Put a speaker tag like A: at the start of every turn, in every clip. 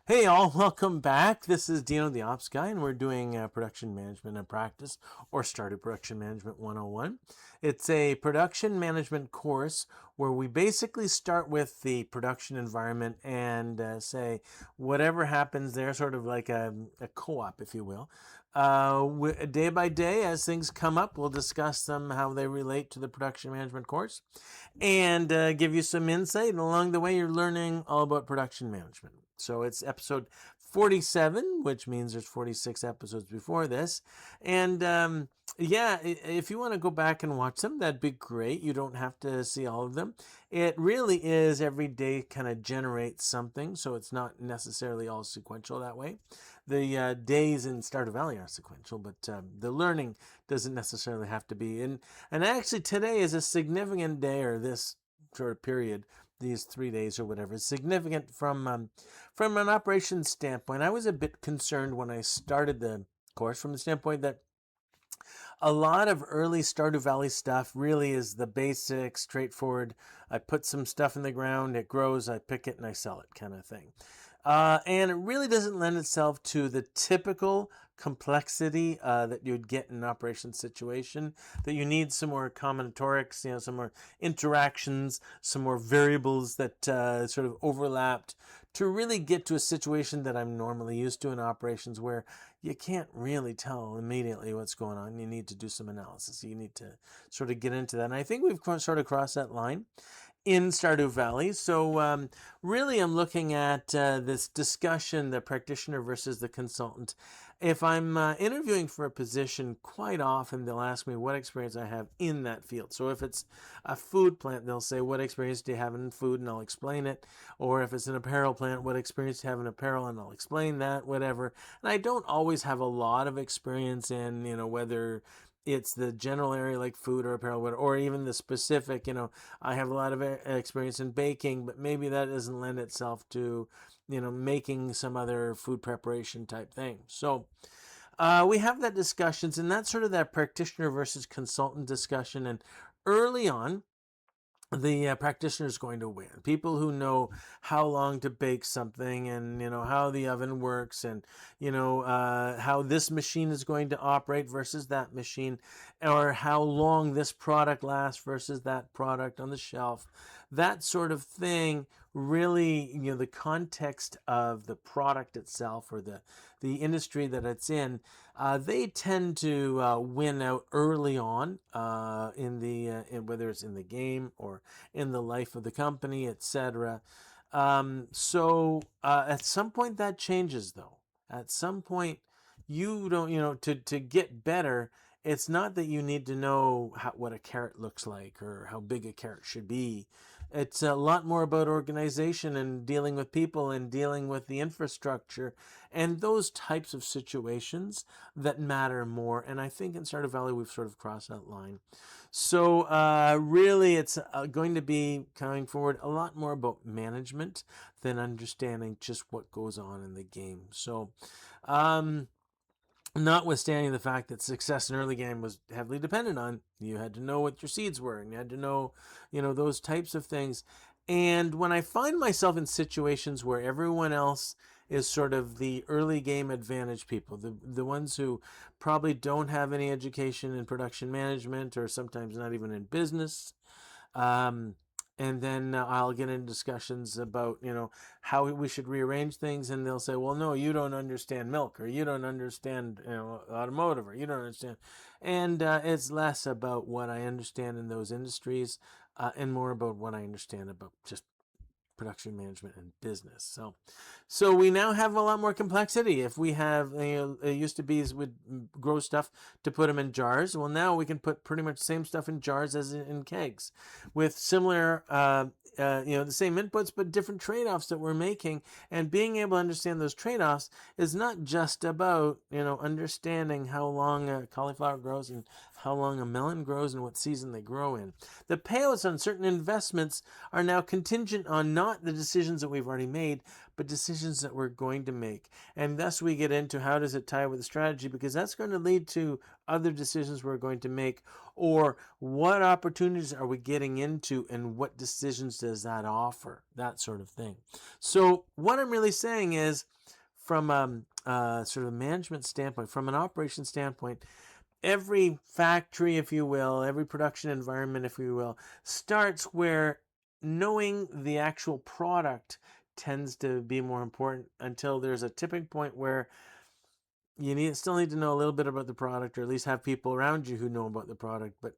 A: Hey all, welcome back. This is Dino the Ops Guy, and we're doing Production Management and Practice, or Stardew Production Management 101. It's a production management course where we basically start with the production environment and say whatever happens there, sort of like a co-op, if you will. Day by day, as things come up, we'll discuss them, how they relate to the production management course, and give you some insight. And along the way, you're learning all about production management. So it's episode 47, which means there's 46 episodes before this. And if you want to go back and watch them, that'd be great. You don't have to see all of them. It really is every day kind of generates something, so it's not necessarily all sequential that way. The days in Stardew Valley are sequential, but the learning doesn't necessarily have to be. And actually today is a significant day, or this sort of period, these 3 days or whatever, is significant from an operations standpoint. I was a bit concerned when I started the course from the standpoint that a lot of early Stardew Valley stuff really is the basic, straightforward, I put some stuff in the ground, it grows, I pick it and I sell it kind of thing. And it really doesn't lend itself to the typical complexity that you'd get in an operations situation, that you need some more combinatorics, some more interactions, some more variables that sort of overlapped to really get to a situation that I'm normally used to in operations, where you can't really tell immediately what's going on. You need to do some analysis. You need to sort of get into that. And I think we've sort of crossed that line in Stardew Valley. So really I'm looking at this discussion, the practitioner versus the consultant. If I'm interviewing for a position, quite often they'll ask me what experience I have in that field. So if it's a food plant, they'll say, what experience do you have in food? And I'll explain it. Or if it's an apparel plant, what experience do you have in apparel? And I'll explain that, whatever. And I don't always have a lot of experience in, whether it's the general area like food or apparel, or even the specific, I have a lot of experience in baking, but maybe that doesn't lend itself to, making some other food preparation type thing. So we have that discussions, and that's sort of that practitioner versus consultant discussion. And early on, the practitioner is going to win. People who know how long to bake something, and how the oven works, and how this machine is going to operate versus that machine, or how long this product lasts versus that product on the shelf, that sort of thing. Really, the context of the product itself, or the industry that it's in, they tend to win out early on whether it's in the game or in the life of the company, etc. So at some point that changes, though. At some point, you don't, to get better, it's not that you need to know what a carrot looks like or how big a carrot should be. It's a lot more about organization and dealing with people and dealing with the infrastructure and those types of situations that matter more. And I think in Stardew Valley, we've sort of crossed that line. So really, it's going to be coming forward a lot more about management than understanding just what goes on in the game. So notwithstanding the fact that success in early game was heavily dependent on, you had to know what your seeds were, and you had to know, those types of things. And when I find myself in situations where everyone else is sort of the early game advantage people, the ones who probably don't have any education in production management, or sometimes not even in business, and then I'll get into discussions about, how we should rearrange things. And they'll say, well, no, you don't understand milk, or you don't understand, automotive, or you don't understand. And it's less about what I understand in those industries, and more about what I understand about just production management and business. So we now have a lot more complexity. If we have, it used to be would grow stuff to put them in jars. Well, now we can put pretty much the same stuff in jars as in kegs, with similar, the same inputs, but different trade-offs that we're making. And being able to understand those trade-offs is not just about, understanding how long a cauliflower grows and how long a melon grows and what season they grow in. The payouts on certain investments are now contingent on not the decisions that we've already made, but decisions that we're going to make. And thus we get into, how does it tie with the strategy? Because that's going to lead to other decisions we're going to make, or what opportunities are we getting into and what decisions does that offer, that sort of thing. So what I'm really saying is, from sort of a management standpoint, from an operation standpoint, every factory, if you will, every production environment, if you will, starts where knowing the actual product tends to be more important until there's a tipping point where you still need to know a little bit about the product, or at least have people around you who know about the product. But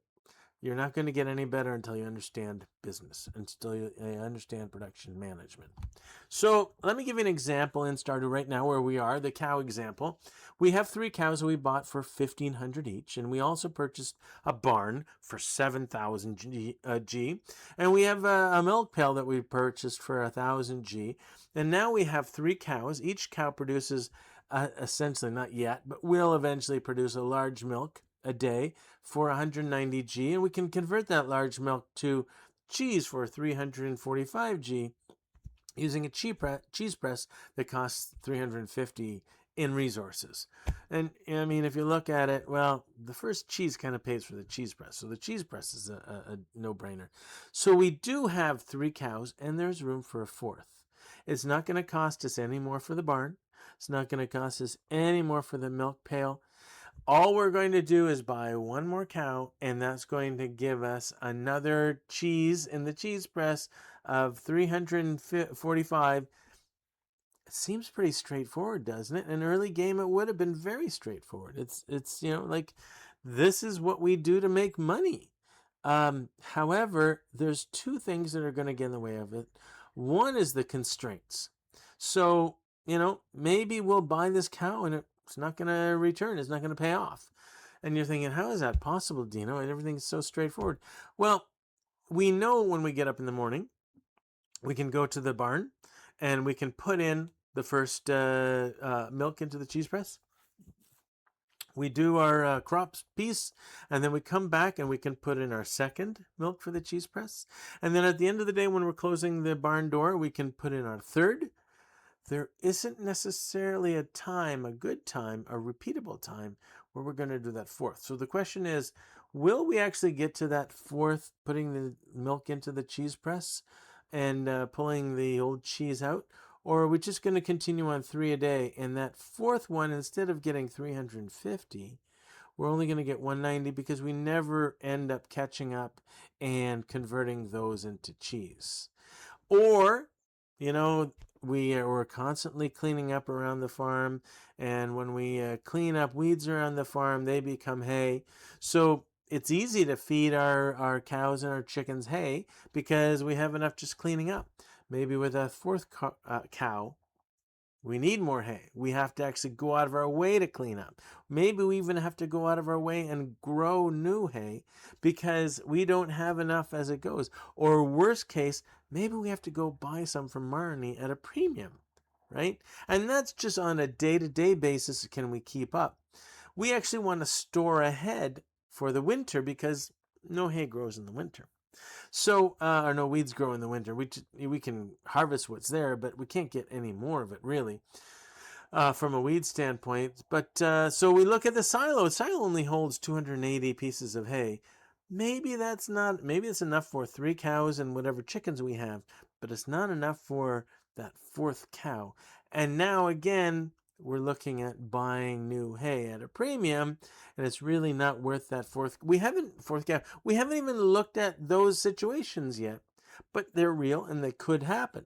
A: you're not going to get any better until you understand business, until you understand production management. So let me give you an example in Stardew right now where we are, the cow example. We have 3 cows that we bought for $1,500 each, and we also purchased a barn for 7,000 G, and we have a milk pail that we purchased for 1,000 G, and now we have 3 cows. Each cow produces essentially, not yet, but will eventually produce a large milk a day for 190 G, and we can convert that large milk to cheese for 345 G using a cheese press that costs 350 in resources. And I mean, if you look at it, well, the first cheese kind of pays for the cheese press, so the cheese press is a no-brainer. So we do have 3 cows, and there's room for a 4th. It's not going to cost us any more for the barn. It's not going to cost us any more for the milk pail. All we're going to do is buy 1 more cow, and that's going to give us another cheese in the cheese press of 345. It seems pretty straightforward, doesn't it? In an early game, it would have been very straightforward. It's like, this is what we do to make money. However, there's 2 things that are going to get in the way of it. One is the constraints. So, maybe we'll buy this cow and it's not going to return. It's not going to pay off. And you're thinking, how is that possible, Dino? And everything's so straightforward. Well, we know when we get up in the morning, we can go to the barn and we can put in the first milk into the cheese press. We do our crops piece, and then we come back and we can put in our second milk for the cheese press. And then at the end of the day, when we're closing the barn door, we can put in our third. There isn't necessarily a good time, a repeatable time where we're going to do that 4th. So the question is, will we actually get to that 4th, putting the milk into the cheese press and pulling the old cheese out? Or are we just going to continue on 3 a day? And that 4th one, instead of getting 350, we're only going to get 190 because we never end up catching up and converting those into cheese. Or, we're constantly cleaning up around the farm, and when we clean up weeds around the farm, they become hay. So it's easy to feed our cows and our chickens hay because we have enough just cleaning up. Maybe with a 4th cow, we need more hay. We have to actually go out of our way to clean up. Maybe we even have to go out of our way and grow new hay because we don't have enough as it goes. Or worst case, maybe we have to go buy some from Marnie at a premium, right? And that's just on a day-to-day basis. Can we keep up? We actually want to store ahead for the winter because no hay grows in the winter. So, or no weeds grow in the winter. We can harvest what's there, but we can't get any more of it, really, from a weed standpoint. But so we look at the silo. The silo only holds 280 pieces of hay. Maybe it's enough for 3 cows and whatever chickens we have, but it's not enough for that 4th cow. And now, again, we're looking at buying new hay at a premium, and it's really not worth that 4th. We haven't even looked at those situations yet, but they're real and they could happen.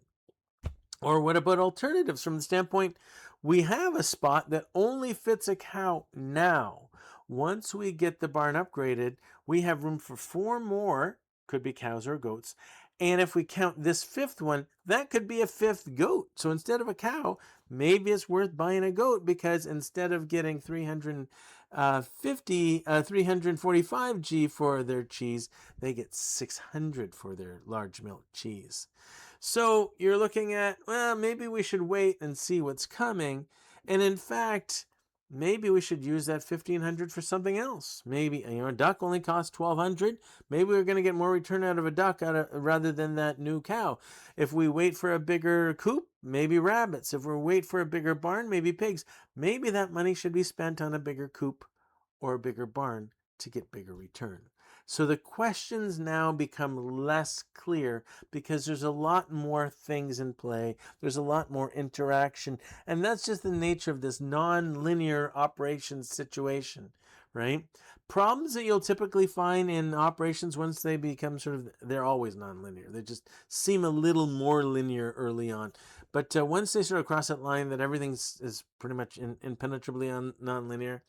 A: Or what about alternatives from the standpoint, we have a spot that only fits a cow now. Once we get the barn upgraded, we have room for 4 more, could be cows or goats. And if we count this 5th one, that could be a 5th goat. So instead of a cow, maybe it's worth buying a goat because instead of getting 345 G for their cheese, they get 600 for their large milk cheese. So you're looking at, well, maybe we should wait and see what's coming. And in fact, maybe we should use that 1,500 for something else. Maybe, a duck only costs 1,200. Maybe we're going to get more return out of a duck rather than that new cow. If we wait for a bigger coop, maybe rabbits. If we wait for a bigger barn, maybe pigs. Maybe that money should be spent on a bigger coop or a bigger barn to get bigger return. So the questions now become less clear because there's a lot more things in play. There's a lot more interaction. And that's just the nature of this non-linear operations situation, right? Problems that you'll typically find in operations once they become they're always non-linear. They just seem a little more linear early on. But once they sort of cross that line that everything is pretty much impenetrably non-linear,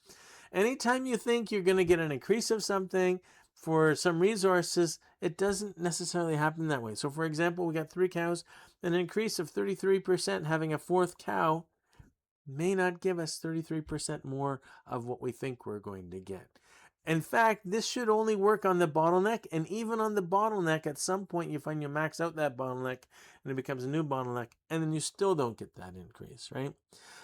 A: anytime you think you're going to get an increase of something for some resources, it doesn't necessarily happen that way. So for example, we got 3 cows, an increase of 33%, having a 4th cow may not give us 33% more of what we think we're going to get. In fact, this should only work on the bottleneck, and even on the bottleneck, at some point you find you max out that bottleneck and it becomes a new bottleneck, and then you still don't get that increase, right?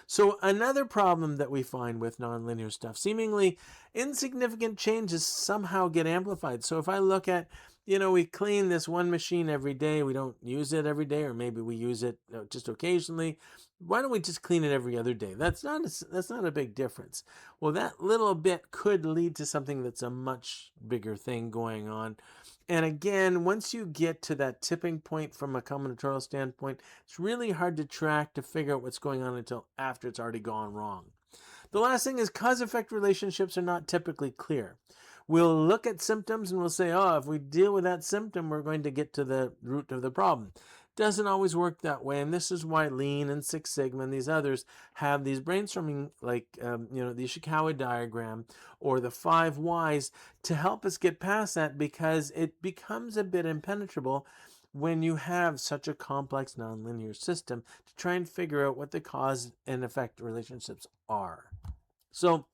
A: So another problem that we find with nonlinear stuff, seemingly insignificant changes somehow get amplified. So if I look at, we clean this one machine every day, we don't use it every day, or maybe we use it just occasionally. Why don't we just clean it every other day? That's not a big difference. Well, that little bit could lead to something that's a much bigger thing going on. And again, once you get to that tipping point from a combinatorial standpoint, it's really hard to track to figure out what's going on until after it's already gone wrong. The last thing is cause-effect relationships are not typically clear. We'll look at symptoms and we'll say, oh, if we deal with that symptom, we're going to get to the root of the problem. Doesn't always work that way, and this is why Lean and Six Sigma and these others have these brainstorming, like the Ishikawa diagram or the 5 whys to help us get past that, because it becomes a bit impenetrable when you have such a complex nonlinear system to try and figure out what the cause and effect relationships are. So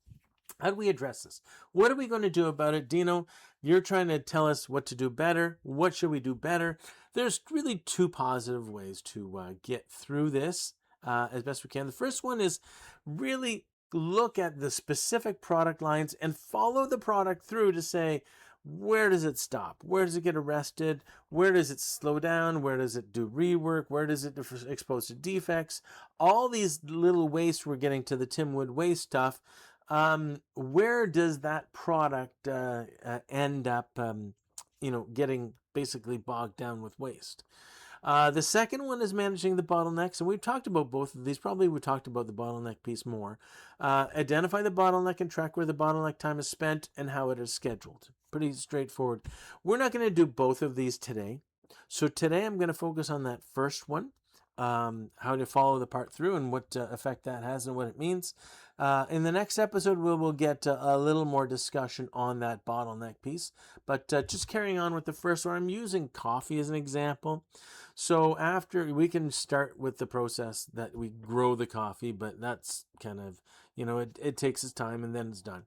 A: how do we address this? What are we going to do about it? Dino, you're trying to tell us what to do better. What should we do better? There's really 2 positive ways to get through this as best we can. The first one is really look at the specific product lines and follow the product through to say, where does it stop? Where does it get arrested? Where does it slow down? Where does it do rework? Where does it expose to defects? All these little waste, we're getting to the Tim Wood waste stuff. Where does that product end up, getting basically bogged down with waste? The second one is managing the bottlenecks, and we've talked about both of these. Probably we talked about the bottleneck piece more. Identify the bottleneck and track where the bottleneck time is spent and how it is scheduled. Pretty straightforward. We're not going to do both of these today. So today I'm going to focus on that first one, how to follow the part through and what effect that has and what it means. In the next episode, we'll get a little more discussion on that bottleneck piece. But just carrying on with the first one, I'm using coffee as an example. So after we can start with the process that we grow the coffee, but that's kind of, it takes its time and then it's done.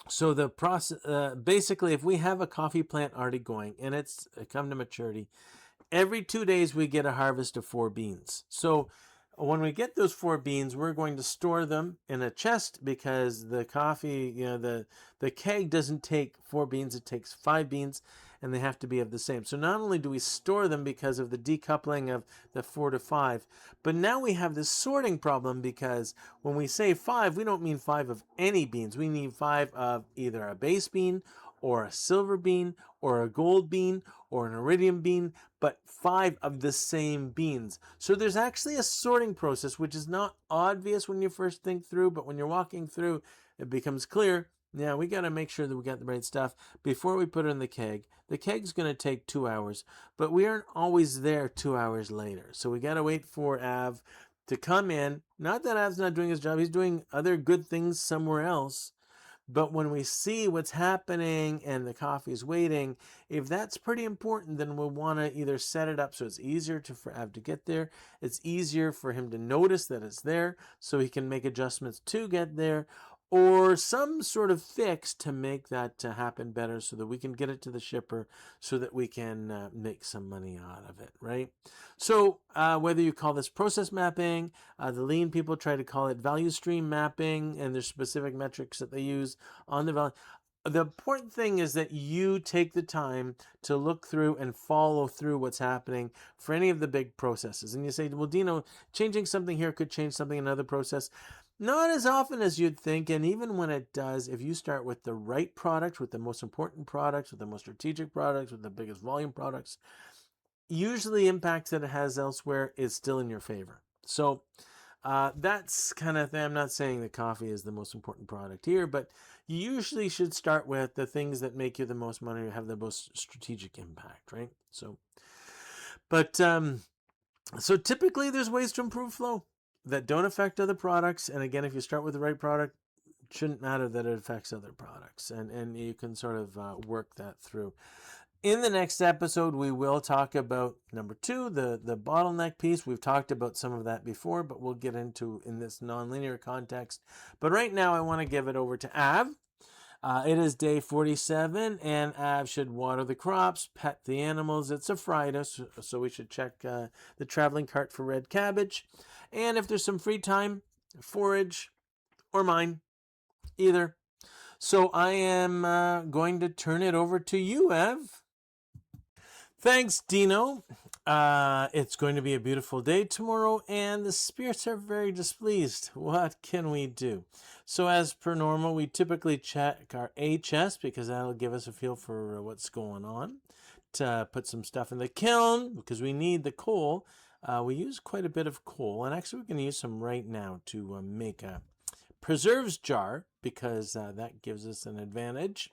A: So the process, basically, if we have a coffee plant already going and it's come to maturity, every 2 days we get a harvest of 4 beans. So when we get those 4 beans, we're going to store them in a chest, because the coffee, the keg doesn't take 4 beans, it takes 5 beans, and they have to be of the same. So not only do we store them because of the decoupling of the 4 to 5, but now we have this sorting problem, because when we say 5, we don't mean 5 of any beans. We need 5 of either a base bean or a silver bean or a gold bean or an iridium bean, but 5 of the same beans. So there's actually a sorting process, which is not obvious when you first think through, but when you're walking through, it becomes clear. Yeah, we got to make sure that we got the right stuff before we put it in the keg. The keg's going to take 2 hours, but we aren't always there 2 hours later. So we got to wait for Av to come in. Not that Av's not doing his job. He's doing other good things somewhere else. But when we see what's happening and the coffee is waiting, if that's pretty important, then we'll want to either set it up so it's easier for Av to get there. It's easier for him to notice that it's there so he can make adjustments to get there, or some sort of fix to make that happen better so that we can get it to the shipper so that we can make some money out of it, right? So whether you call this process mapping, the Lean people try to call it value stream mapping, and there's specific metrics that they use on the value. The important thing is that you take the time to look through and follow through what's happening for any of the big processes. And you say, well, Dino, changing something here could change something in another process. Not as often as you'd think, and even when it does, if you start with the right product, with the most important products, with the most strategic products, with the biggest volume products, usually the impact that it has elsewhere is still in your favor. So that's kind of thing. I'm not saying that coffee is the most important product here, but you usually should start with the things that make you the most money or have the most strategic impact, right? But so typically there's ways to improve flow that don't affect other products. And again, if you start with the right product, it shouldn't matter that it affects other products, and you can sort of work that through. In the next episode, we will talk about number 2, the bottleneck piece. We've talked about some of that before, but we'll get into in this nonlinear context. But right now, I want to give it over to Av. It is day 47, and Av should water the crops, pet the animals. It's a Friday, so we should check the traveling cart for red cabbage. And if there's some free time, forage or mine, either. So I am going to turn it over to you, Ev. Thanks, Dino. It's going to be a beautiful day tomorrow, and the spirits are very displeased. What can we do? So as per normal, we typically check our A chest because that'll give us a feel for what's going on. To put some stuff in the kiln because we need the coal. We use quite a bit of coal, and actually we're going to use some right now to make a preserves jar because that gives us an advantage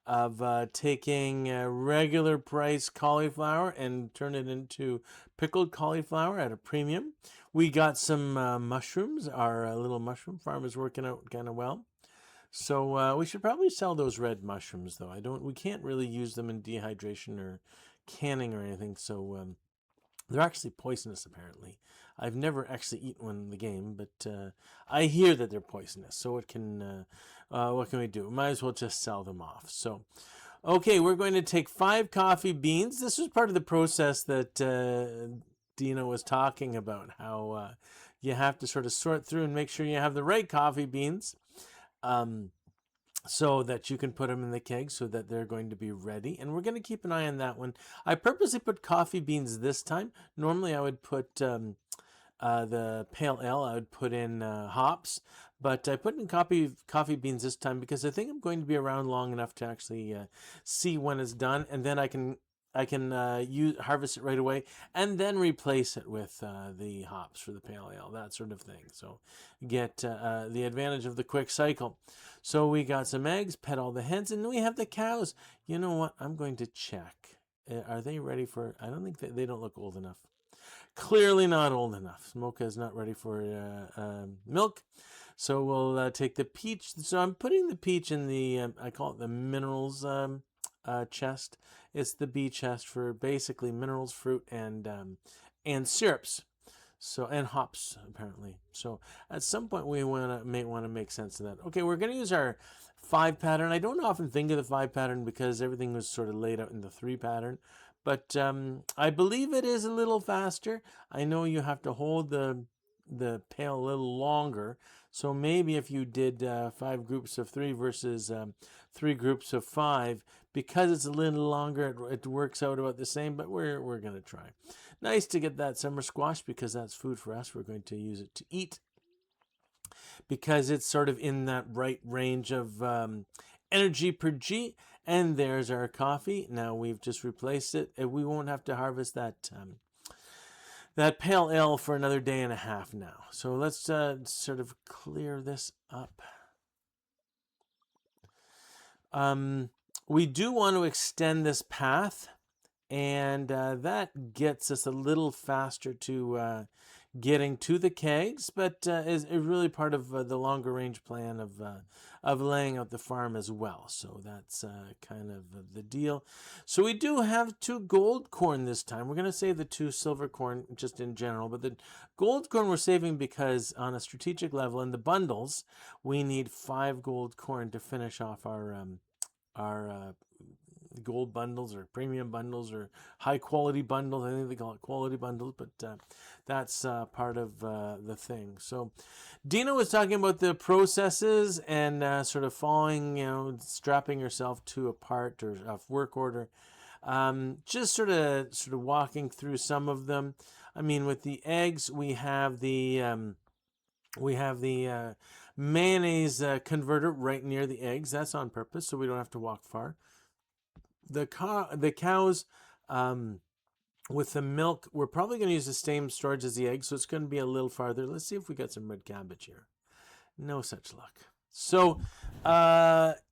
A: of taking regular price cauliflower and turn it into pickled cauliflower at a premium. We got some mushrooms. Our little mushroom farm is working out kind of well. So we should probably sell those red mushrooms, though. We can't really use them in dehydration or canning or anything. So they're actually poisonous, apparently. I've never actually eaten one in the game, but I hear that they're poisonous. So what can we do? Might as well just sell them off. So, okay, we're going to take 5 coffee beans. This was part of the process that Dina was talking about, how you have to sort of sort through and make sure you have the right coffee beans. So that you can put them in the keg so that they're going to be ready. And we're going to keep an eye on that one. I purposely put coffee beans this time. Normally I would put the pale ale, I would put in hops. But I put in coffee beans this time because I think I'm going to be around long enough to actually see when it's done. And then I can harvest it right away and then replace it with the hops for the pale ale, that sort of thing. So get the advantage of the quick cycle. So we got some eggs, pet all the hens, and we have the cows. You know what? I'm going to check. Are they ready for... I don't think they don't look old enough. Clearly not old enough. Mocha is not ready for milk. So we'll take the peach. So I'm putting the peach in the... I call it the minerals chest. It's the B chest for basically minerals, fruit, and syrups. So and hops apparently. So at some point we may want to make sense of that. Okay, we're going to use our 5 pattern. I don't often think of the 5 pattern because everything was sort of laid out in the 3 pattern. But I believe it is a little faster. I know you have to hold the pail a little longer. So maybe if you did 5 groups of 3 versus 3 groups of 5, because it's a little longer, it works out about the same, but we're going to try. Nice to get that summer squash because that's food for us. We're going to use it to eat because it's sort of in that right range of energy per G. And there's our coffee. Now we've just replaced it. We won't have to harvest that pale ale for another day and a half now. So let's sort of clear this up. We do want to extend this path, and that gets us a little faster to getting to the kegs, but is really part of the longer range plan of laying out the farm as well. So that's kind of the deal. So we do have 2 gold corn this time. We're going to save the 2 silver corn just in general, but the gold corn we're saving because on a strategic level in the bundles, we need 5 gold corn to finish off our gold bundles or premium bundles or high quality bundles. I think they call it quality bundles, but that's part of the thing. So Dina was talking about the processes and sort of following, strapping yourself to a part or a work order. Just sort of walking through some of them. I mean, with the eggs, we have the We have the mayonnaise converter right near the eggs. That's on purpose, so we don't have to walk far. The cows, um, with the milk, we're probably going to use the same storage as the eggs, so it's going to be a little farther. Let's see if we got some red cabbage here. No such luck. So,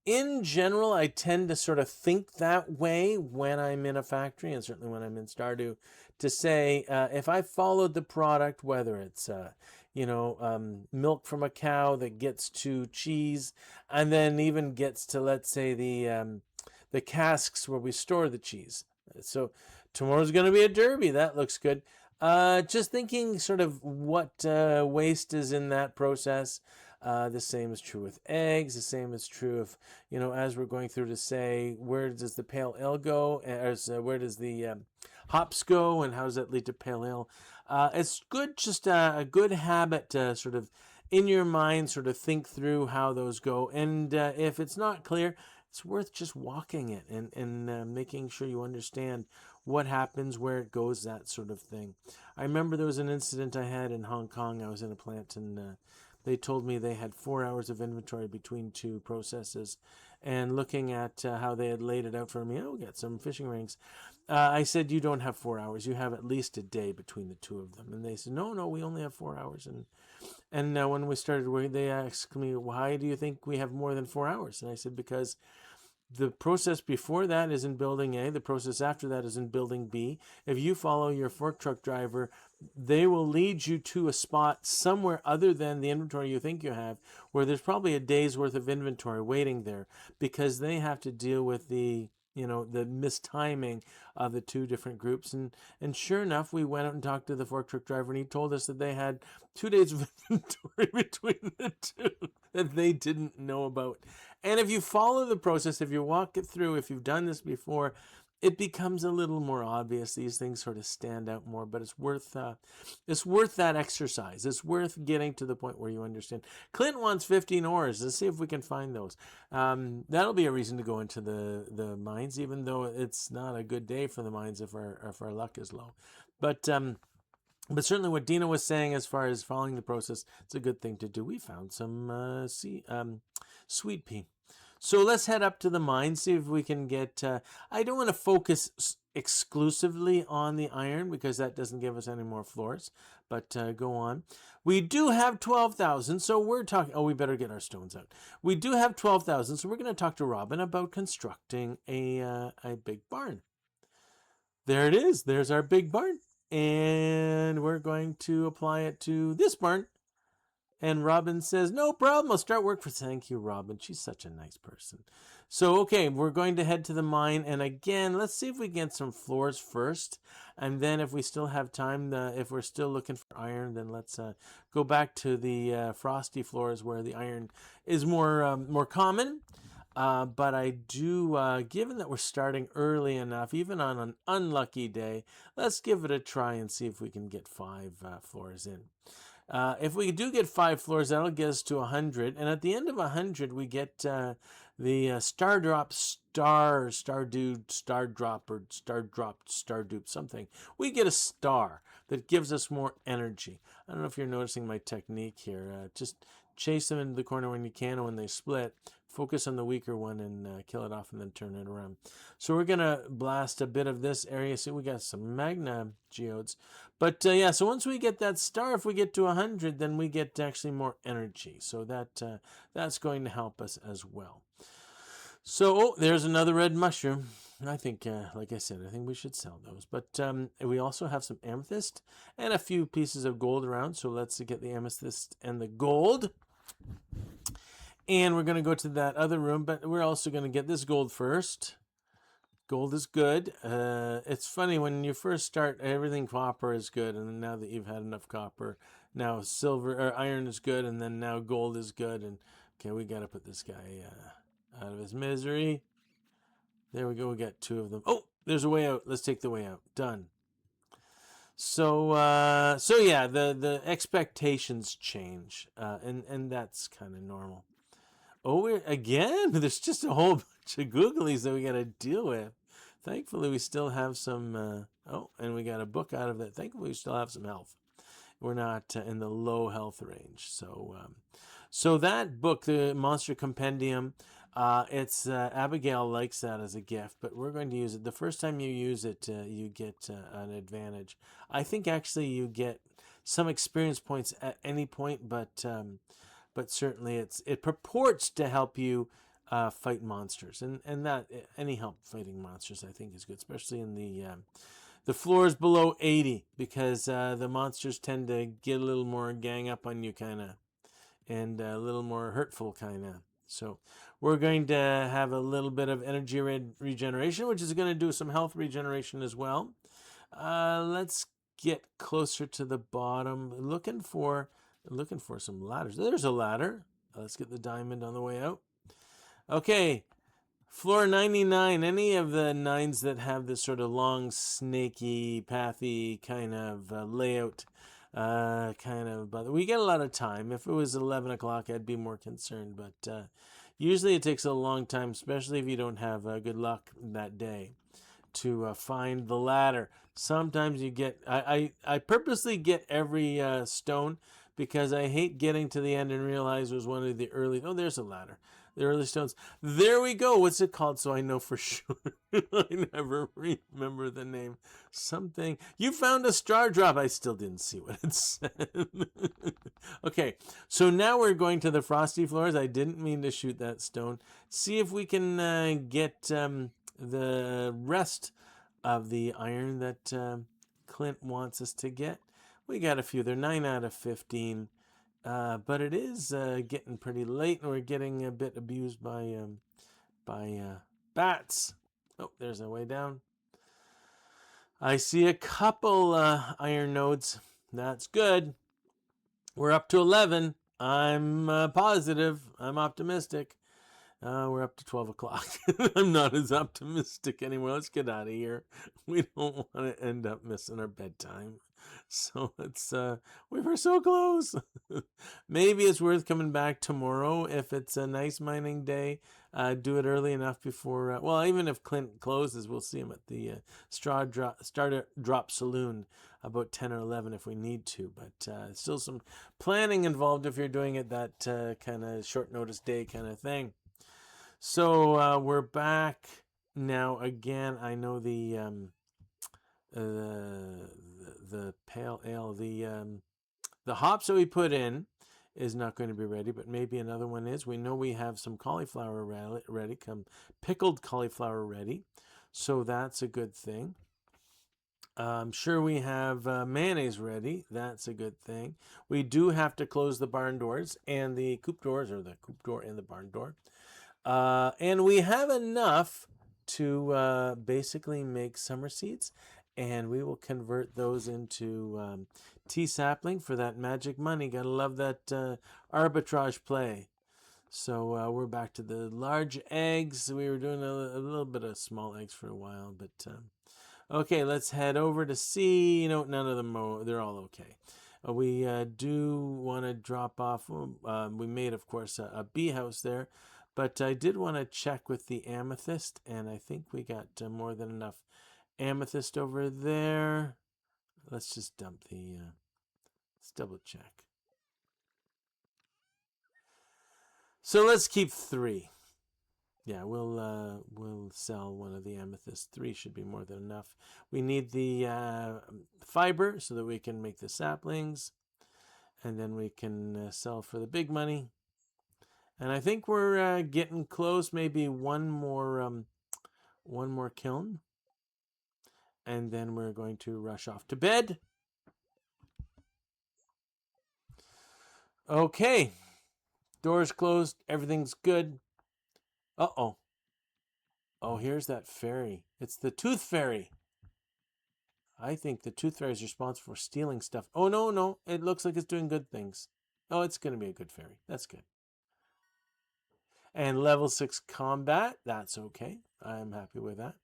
A: in general, I tend to sort of think that way when I'm in a factory, and certainly when I'm in Stardew, to say if I followed the product, whether it's milk from a cow that gets to cheese, and then even gets to, let's say, the casks where we store the cheese. So tomorrow's going to be a derby. That looks good. Just thinking sort of what waste is in that process. The same is true with eggs. The same is true of, as we're going through to say, where does the pale ale go? Where does the hops go? And how does that lead to pale ale? It's good, just a good habit to sort of in your mind sort of think through how those go. And if it's not clear, it's worth just walking it and making sure you understand what happens, where it goes, that sort of thing. I remember there was an incident I had in Hong Kong. I was in a plant and they told me they had 4 hours of inventory between two processes. And looking at how they had laid it out for me, we got some fishing rings. I said, you don't have 4 hours. You have at least a day between the two of them. And they said, no, we only have 4 hours. And when we started working, they asked me, why do you think we have more than 4 hours? And I said, because the process before that is in building A. The process after that is in building B. If you follow your fork truck driver, they will lead you to a spot somewhere other than the inventory you think you have, where there's probably a day's worth of inventory waiting there, because they have to deal with the mistiming of the two different groups. And sure enough, we went out and talked to the fork truck driver, and he told us that they had 2 days of inventory between the two that they didn't know about. And if you follow the process, if you walk it through, if you've done this before, it becomes a little more obvious. These things sort of stand out more, but it's worth that exercise. It's worth getting to the point where you understand. Clint wants 15 ores. Let's see if we can find those. That'll be a reason to go into the mines, even though it's not a good day for the mines if our luck is low. But certainly what Dina was saying as far as following the process, it's a good thing to do. We found some sweet pea. So let's head up to the mine, see if we can get... I don't want to focus exclusively on the iron because that doesn't give us any more floors, but go on. We do have 12,000, so we're talking... Oh, we better get our stones out. We do have 12,000, so we're going to talk to Robin about constructing a big barn. There it is. There's our big barn. And we're going to apply it to this barn. And Robin says, no problem, I'll start work for... Thank you, Robin. She's such a nice person. So, okay, we're going to head to the mine. And again, let's see if we get some floors first. And then if we still have time, if we're still looking for iron, then let's go back to the frosty floors where the iron is more common. But I do, given that we're starting early enough, even on an unlucky day, let's give it a try and see if we can get 5 floors in. If we do get 5 floors, that'll get us to 100. And at the end of 100, we get the Stardupe, something. We get a star that gives us more energy. I don't know if you're noticing my technique here. Just chase them into the corner when you can, and when they split, focus on the weaker one and kill it off and then turn it around. So we're going to blast a bit of this area. See, we got some magna geodes. But yeah, so once we get that star, if we get to 100, then we get actually more energy. So that's going to help us as well. So, there's another red mushroom. I think, like I said, I think we should sell those. But we also have some amethyst and a few pieces of gold around. So let's get the amethyst and the gold. And we're going to go to that other room, but we're also going to get this gold first. Gold is good. It's funny, when you first start, everything copper is good, and then now that you've had enough copper, now silver or iron is good, and then now gold is good. And okay, we got to put this guy out of his misery. There we go. We got 2 of them. Oh, there's a way out. Let's take the way out. Done. So yeah, the expectations change, and that's kind of normal. Oh, there's just a whole bunch of googlies that we got to deal with. Thankfully, we still have some... and we got a book out of it. Thankfully, we still have some health. We're not in the low health range. So that book, the Monster Compendium, it's Abigail likes that as a gift, but we're going to use it. The first time you use it, you get an advantage. I think actually you get some experience points at any point, but certainly it purports to help you fight monsters, and that any help fighting monsters I think is good, especially in the floors below 80, because the monsters tend to get a little more gang up on you kind of, and a little more hurtful kind of. So we're going to have a little bit of energy regeneration, which is going to do some health regeneration as well. Let's get closer to the bottom, looking for some ladders. There's a ladder. Let's get the diamond on the way out. Okay, floor 99. Any of the 9s that have this sort of long, snaky, pathy kind of layout, but we get a lot of time. If it was 11 o'clock, I'd be more concerned, but usually it takes a long time, especially if you don't have good luck that day, to find the ladder. Sometimes you get, I purposely get every stone, because I hate getting to the end and realize it was one of the early, oh, there's a ladder. The early stones. There we go. What's it called? So I know for sure. I never remember the name. Something. You found a star drop. I still didn't see what it said. Okay. So now we're going to the frosty floors. I didn't mean to shoot that stone. See if we can get the rest of the iron that Clint wants us to get. We got a few. They're 9 out of 15. But it is getting pretty late, and we're getting a bit abused by bats. Oh, there's a way down. I see a couple iron nodes. That's good. We're up to 11. I'm positive. I'm optimistic. We're up to 12 o'clock. I'm not as optimistic anymore. Let's get out of here. We don't want to end up missing our bedtime. So we were so close. Maybe it's worth coming back tomorrow if it's a nice mining day. Do it early enough before, well, even if Clint closes, we'll see him at the Starter Drop Saloon about 10 or 11 if we need to. But still some planning involved if you're doing it that kind of short notice day kind of thing. So we're back now again. I know the pale ale, the hops that we put in is not going to be ready, but maybe another one is. We know we have some cauliflower ready, pickled cauliflower ready, so that's a good thing. I'm sure we have mayonnaise ready. That's a good thing. We do have to close the barn doors and the coop doors, or the coop door and the barn door. And we have enough to basically make summer seeds, and we will convert those into tea sapling for that magic money. Gotta love that arbitrage play. So we're back to the large eggs. We were doing a little bit of small eggs for a while, but okay, let's head over to C. None of them they're all okay. We do want to drop off. We made, of course, a bee house there. But I did want to check with the amethyst, and I think we got more than enough amethyst over there. Let's just dump let's double check. So let's keep 3. Yeah, we'll sell one of the amethysts. 3 should be more than enough. We need the fiber so that we can make the saplings, and then we can sell for the big money. And I think we're getting close. Maybe one more kiln, and then we're going to rush off to bed. Okay, doors closed. Everything's good. Uh-oh. Oh, here's that fairy. It's the tooth fairy. I think the tooth fairy is responsible for stealing stuff. Oh, no. It looks like it's doing good things. Oh, it's going to be a good fairy. That's good. And level 6 combat. That's okay. I'm happy with that.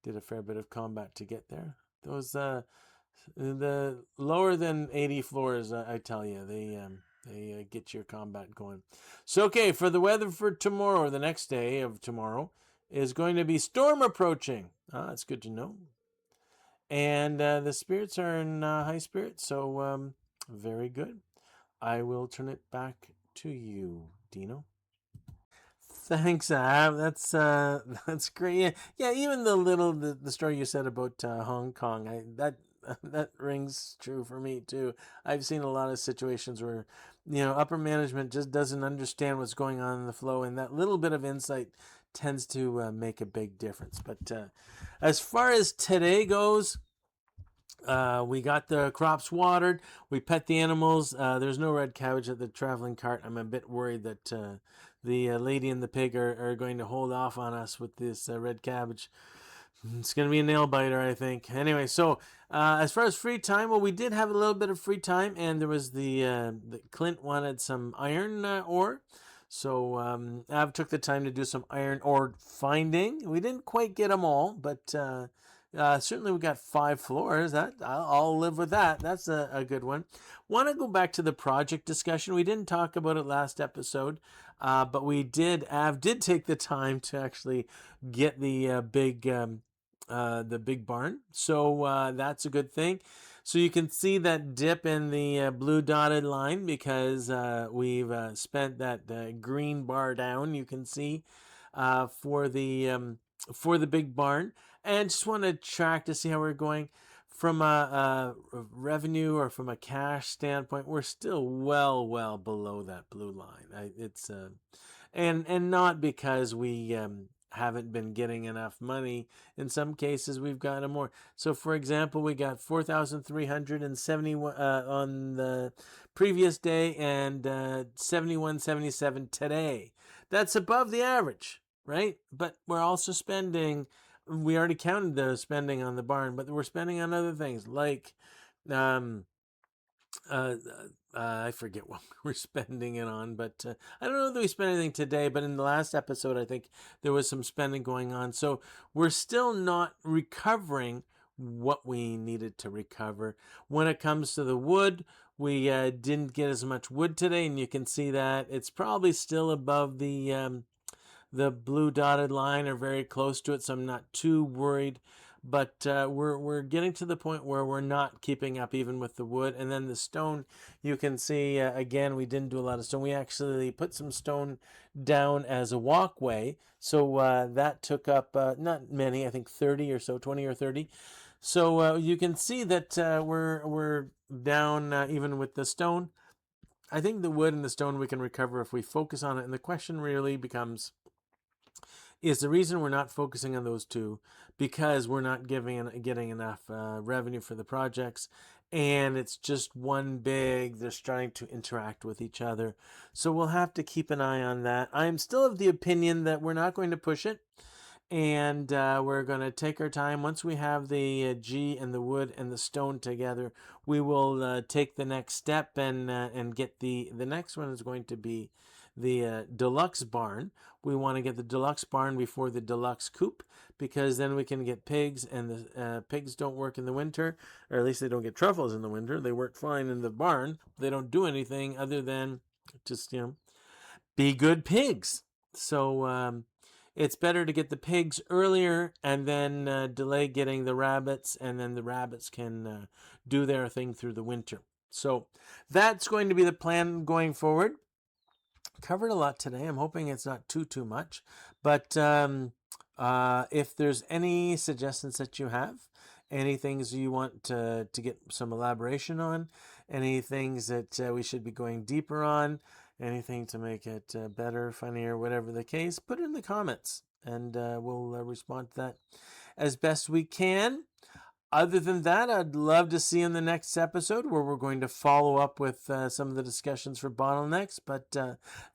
A: Did a fair bit of combat to get there. Those the lower than 80 floors, I tell you, they get your combat going. So okay, for the weather for tomorrow, the next day of tomorrow is going to be storm approaching. That's good to know. And the spirits are in high spirits, so Very good. I will turn it back to you, Dino. Thanks, Ab. That's great. Yeah, yeah. Even the story you said about Hong Kong, that rings true for me too. I've seen a lot of situations where upper management just doesn't understand what's going on in the flow, and that little bit of insight tends to make a big difference. But as far as today goes, we got the crops watered. We pet the animals. There's no red cabbage at the traveling cart. I'm a bit worried that the lady and the pig are going to hold off on us with this red cabbage. It's going to be a nail biter, I think. Anyway, so as far as free time, well, we did have a little bit of free time, and there was the Clint wanted some iron ore. So Av took the time to do some iron ore finding. We didn't quite get them all, but certainly we got 5 floors. That I'll live with that. That's a good one. Want to go back to the project discussion? We didn't talk about it last episode, but we did. Av did take the time to actually get the big barn. So that's a good thing. So you can see that dip in the blue dotted line because we've spent that green bar down. You can see for the big barn, and just want to track to see how we're going from a revenue or from a cash standpoint. We're still well below that blue line. It's and not because we haven't been getting enough money. In some cases, we've gotten more. So, for example, we got 4,371 on the previous day and 71.77 today. That's above the average, right? But we're also spending. We already counted the spending on the barn, but we're spending on other things like um, I forget what we're spending it on, but I don't know that we spent anything today. But in the last episode, I think there was some spending going on. So we're still not recovering what we needed to recover. When it comes to the wood, we didn't get as much wood today, and you can see that it's probably still above the blue dotted line or very close to it, so I'm not too worried. But we're getting to the point where we're not keeping up even with the wood. And then the stone, you can see again, we didn't do a lot of stone. We actually put some stone down as a walkway, so that took up not many, I think 30 or so, 20 or 30. So you can see that we're down even with the stone. I think the wood and the stone we can recover if we focus on it. And the question really becomes, is the reason we're not focusing on those two because we're not getting enough revenue for the projects, and it's just one big, they're starting to interact with each other. So we'll have to keep an eye on that. I'm still of the opinion that we're not going to push it, and we're going to take our time. Once we have the G and the wood and the stone together, we will take the next step and get the next one is going to be the deluxe barn. We want to get the deluxe barn before the deluxe coop, because then we can get pigs, and the pigs don't work in the winter, or at least they don't get truffles in the winter. They work fine in the barn. They don't do anything other than just be good pigs. So it's better to get the pigs earlier and then delay getting the rabbits, and then the rabbits can do their thing through the winter. So that's going to be the plan going forward. Covered a lot today. I'm hoping it's not too much. But if there's any suggestions that you have, any things you want to get some elaboration on, any things that we should be going deeper on, anything to make it better, funnier, whatever the case, put it in the comments, and we'll respond to that as best we can. Other than that, I'd love to see you in the next episode where we're going to follow up with some of the discussions for bottlenecks. But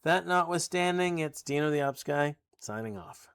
A: that notwithstanding, it's Dino the Ops Guy signing off.